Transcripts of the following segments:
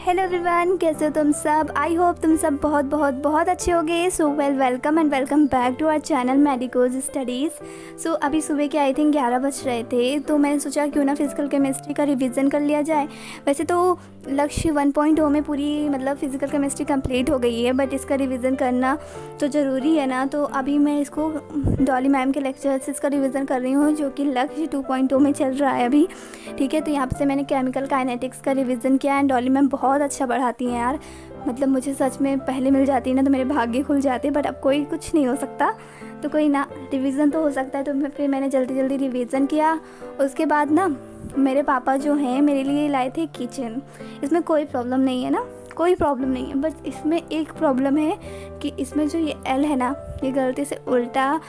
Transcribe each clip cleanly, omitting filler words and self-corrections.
Hello everyone, कैसे हो तुम सब। आई होप तुम सब बहुत बहुत बहुत अच्छे होगे। So welcome and welcome back to our channel medicos studies. सो अभी सुबह के आई थिंक 11 बज रहे थे, तो मैंने सोचा क्यों ना फिज़िकल केमिस्ट्री का रिवीजन कर लिया जाए। वैसे तो लक्ष्य 1.0 में पूरी मतलब फ़िज़िकल केमिस्ट्री कंप्लीट हो गई है, बट इसका रिवीजन करना तो ज़रूरी है ना। तो अभी मैं इसको डॉली मैम के लेक्चर से इसका रिवीजन कर रही हूँ, जो कि लक्ष्य 2.0 में चल रहा है अभी। ठीक है, तो यहाँ से मैंने केमिकल काइनेटिक्स का रिवीजन किया एंड डॉली मैम बहुत अच्छा पढ़ाती हैं यार। मतलब मुझे सच में पहले मिल जाती है ना तो मेरे भाग्य खुल जाते, बट अब कोई कुछ नहीं हो सकता, तो कोई ना रिवीजन तो हो सकता है। तो फिर मैंने जल्दी जल्दी रिवीजन किया। उसके बाद ना मेरे पापा जो हैं मेरे लिए लाए थे किचन। इसमें कोई प्रॉब्लम नहीं है ना, कोई प्रॉब्लम नहीं है, बस इसमें एक प्रॉब्लम है कि इसमें जो ये एल है ना, ये गलती से उल्टा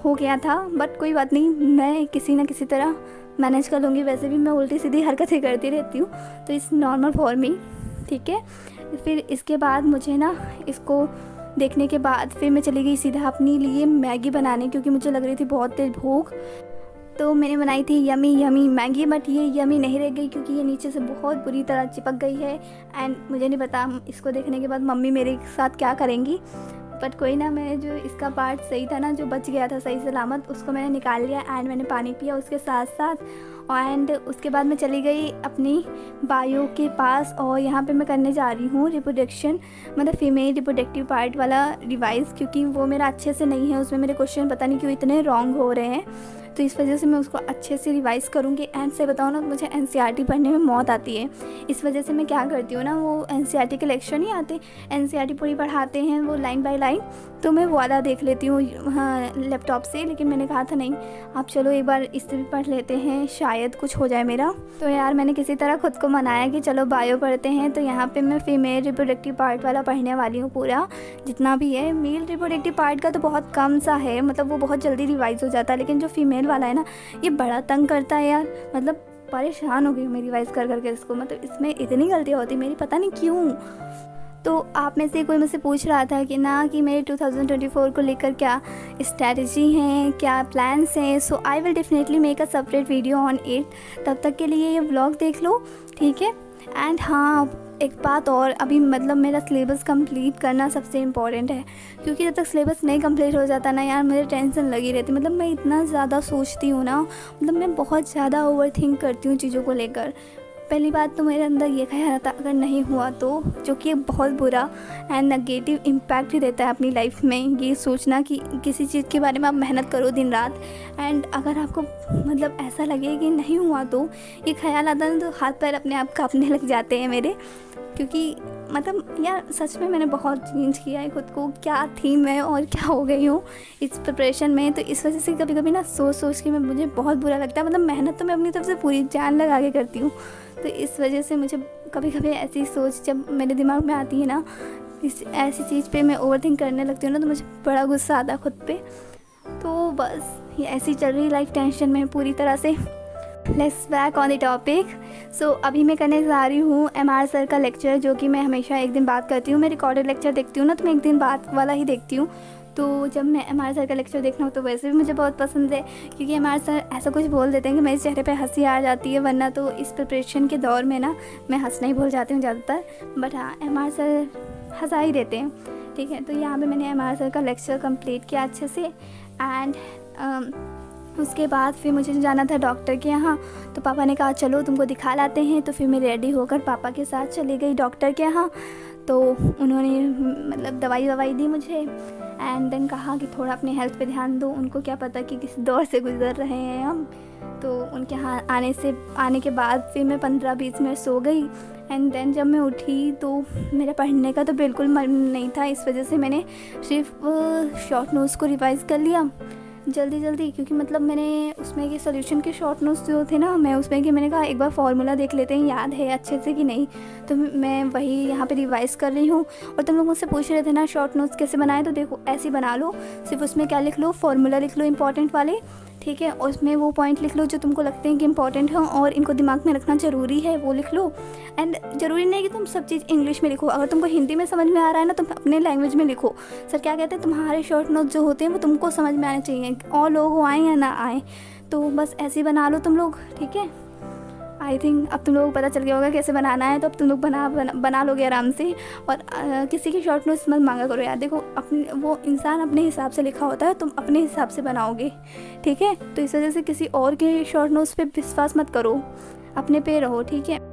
हो गया था। बट कोई बात नहीं, मैं किसी ना किसी तरह मैनेज कर लूँगी। वैसे भी मैं उल्टी सीधी हरकतें करती रहती हूँ, तो इस नॉर्मल फॉर मी। ठीक है, फिर इसके बाद मुझे ना इसको देखने के बाद फिर मैं चली गई सीधा अपने लिए मैगी बनाने, क्योंकि मुझे लग रही थी बहुत तेज़ भूख। तो मैंने बनाई थी यमी यमी मैगी, बट ये यमी नहीं रह गई क्योंकि ये नीचे से बहुत बुरी तरह चिपक गई है। एंड मुझे नहीं पता इसको देखने के बाद मम्मी मेरे साथ क्या करेंगी, बट कोई ना, मैंने जो इसका पार्ट सही था ना, जो बच गया था सही सलामत, उसको मैंने निकाल लिया एंड मैंने पानी पिया उसके साथ साथ। एंड उसके बाद मैं चली गई अपनी बायो के पास, और यहाँ पे मैं करने जा रही हूँ रिप्रोडक्शन, मतलब फीमेल रिप्रोडक्टिव पार्ट वाला रिवाइज़, क्योंकि वो मेरा अच्छे से नहीं है। उसमें मेरे क्वेश्चन पता नहीं क्यों इतने रॉन्ग हो रहे हैं, तो इस वजह से मैं उसको अच्छे से रिवाइज़ करूँगी। एंड से बताऊँ ना, मुझे एनसीईआरटी पढ़ने में मौत आती है। इस वजह से मैं क्या करती हूँ ना, वो एनसीईआरटी के लेक्चर नहीं आते, एनसीईआरटी पूरी पढ़ाते हैं वो लाइन बाय लाइन, तो मैं वो वाला देख लेती हूँ हाँ लैपटॉप से। लेकिन मैंने कहा था नहीं, आप चलो एक बार इससे भी पढ़ लेते हैं, शायद कुछ हो जाए मेरा। तो यार मैंने किसी तरह खुद को मनाया कि चलो बायो पढ़ते हैं। तो यहाँ पे मैं फीमेल रिप्रोडक्टिव पार्ट वाला पढ़ने वाली हूँ पूरा, जितना भी है। मेल रिप्रोडक्टिव पार्ट का तो बहुत कम सा है, मतलब वो बहुत जल्दी रिवाइज़ हो जाता है, लेकिन जो फीमेल वाला है ना, ये बड़ा तंग करता है यार। मतलब परेशान हो गई मैं रिवाइज़ कर करके इसको, मतलब इसमें इतनी गलतियाँ होती मेरी, पता नहीं क्यों। तो आप में से कोई मुझसे पूछ रहा था कि ना कि मेरे 2024 को लेकर क्या स्ट्रैटेजी हैं, क्या प्लान्स हैं। So I will definitely make a separate video on it. तब तक के लिए ये व्लॉग देख लो, ठीक है। एंड हाँ, एक बात और, अभी मतलब मेरा सिलेबस कंप्लीट करना सबसे इम्पॉर्टेंट है, क्योंकि जब तक सिलेबस नहीं कंप्लीट हो जाता ना यार, मुझे टेंशन लगी रहती। मतलब मैं इतना ज़्यादा सोचती हूँ ना, मतलब मैं बहुत ज़्यादा ओवर थिंक करती हूँ चीज़ों को लेकर। पहली बात तो मेरे अंदर ये ख्याल था अगर नहीं हुआ तो, जो कि एक बहुत बुरा एंड नेगेटिव इम्पैक्ट ही देता है अपनी लाइफ में। ये सोचना कि किसी चीज़ के बारे में आप मेहनत करो दिन रात, एंड अगर आपको मतलब ऐसा लगे कि नहीं हुआ तो ये ख्याल आता है, तो हाथ पैर अपने आप कांपने लग जाते हैं मेरे। क्योंकि मतलब यार सच में मैंने बहुत चेंज किया है खुद को, क्या थी मैं और क्या हो गई हूँ इस प्रिपरेशन में। तो इस वजह से कभी कभी ना सोच के मुझे बहुत बुरा लगता है। मतलब मेहनत तो मैं अपनी तरफ से पूरी जान लगा के करती हूँ, तो इस वजह से मुझे कभी कभी ऐसी सोच जब मेरे दिमाग में आती है ना, ऐसी चीज़ पे मैं ओवर थिंक करने लगती हूँ ना, तो मुझे बड़ा गुस्सा आता है खुद पे। तो बस ये ऐसी चल रही लाइफ, टेंशन में पूरी तरह से। Let's back on the topic. So अभी मैं करने जा रही हूँ MR सर का लेक्चर, जो कि मैं हमेशा एक दिन बाद करती हूँ। मैं रिकॉर्डेड लेक्चर देखती हूँ ना, तो मैं एक दिन बाद वाला ही देखती हूँ। तो जब मैं MR सर का लेक्चर देखना हो तो वैसे भी मुझे बहुत पसंद है, क्योंकि MR सर ऐसा कुछ बोल देते हैं कि मेरे चेहरे पे हंसी आ जाती है। वरना तो इस प्रिपरेशन के दौर में ना मैं हंसना ही भूल जाती हूँ ज़्यादातर, बट हाँ MR सर हंसा ही देते हैं। ठीक है, तो यहाँ पे मैंने MR सर का लेक्चर कंप्लीट किया अच्छे से। एंड उसके बाद फिर मुझे जाना था डॉक्टर के यहाँ, तो पापा ने कहा चलो तुमको दिखा लाते हैं। तो फिर मैं रेडी होकर पापा के साथ चली गई डॉक्टर के यहाँ। तो उन्होंने मतलब दवाई दी मुझे, एंड देन कहा कि थोड़ा अपने हेल्थ पे ध्यान दो। उनको क्या पता कि किस दौर से गुजर रहे हैं हम। तो उनके यहाँ आने के बाद फिर मैं 15-20 मिनट सो गई। एंड देन जब मैं उठी तो मेरा पढ़ने का तो बिल्कुल मन नहीं था। इस वजह से मैंने सिर्फ शॉर्ट नोट्स को रिवाइज़ कर लिया जल्दी, क्योंकि मतलब मैंने उसमें कि सोल्यूशन के शॉर्ट नोट्स जो थे ना, मैं उसमें कि मैंने कहा एक बार फार्मूला देख लेते हैं याद है अच्छे से कि नहीं। तो मैं वही यहाँ पे रिवाइज़ कर रही हूँ। और तुम लोग मुझसे पूछ रहे थे ना शॉर्ट नोट्स कैसे बनाए, तो देखो ऐसे बना लो। सिर्फ उसमें क्या लिख लो, फार्मूला लिख लो इंपॉर्टेंट वाले, ठीक है। और उसमें वो पॉइंट लिख लो जो तुमको लगते हैं कि इंपॉर्टेंट हो और इनको दिमाग में रखना ज़रूरी है, वो लिख लो। एंड ज़रूरी नहीं कि तुम सब चीज़ इंग्लिश में लिखो, अगर तुमको हिंदी में समझ में आ रहा है ना, तुम अपने लैंग्वेज में लिखो। सर क्या कहते हैं, तुम्हारे शॉर्ट नोट्स जो होते हैं वो तुमको समझ में आने चाहिए, और लोग आएँ या ना आएँ। तो बस ऐसे ही बना लो तुम लोग, ठीक है। आई थिंक अब तुम लोगों को पता चल गया होगा कैसे बनाना है, तो अब तुम लोग बना लोगे आराम से। और किसी की शॉर्ट नोट्स मत मांगा करो यार। देखो अपने वो इंसान अपने हिसाब से लिखा होता है, तुम अपने हिसाब से बनाओगे, ठीक है। तो इस वजह से किसी और के शॉर्ट नोट्स पे विश्वास मत करो, अपने पे रहो, ठीक है।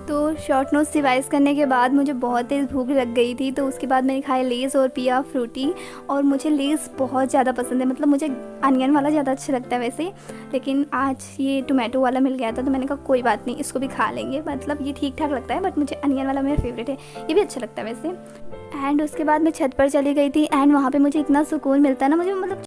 तो शॉर्ट नोट्स रिवाइज़ करने के बाद मुझे बहुत तेज़ भूख लग गई थी, तो उसके बाद मैंने खाया लेज़ और पिया फ्रूटी। और मुझे लेज़ बहुत ज़्यादा पसंद है, मतलब मुझे अनियन वाला ज़्यादा अच्छा लगता है वैसे, लेकिन आज ये टोमेटो वाला मिल गया था तो मैंने कहा कोई बात नहीं, इसको भी खा लेंगे। मतलब ये ठीक ठाक लगता है, बट मुझे अनियन वाला मेरा फेवरेट है, ये भी अच्छा लगता है वैसे। एंड उसके बाद मैं छत पर चली गई थी, एंड वहाँ पर मुझे इतना सुकून मिलता है ना, मुझे मतलब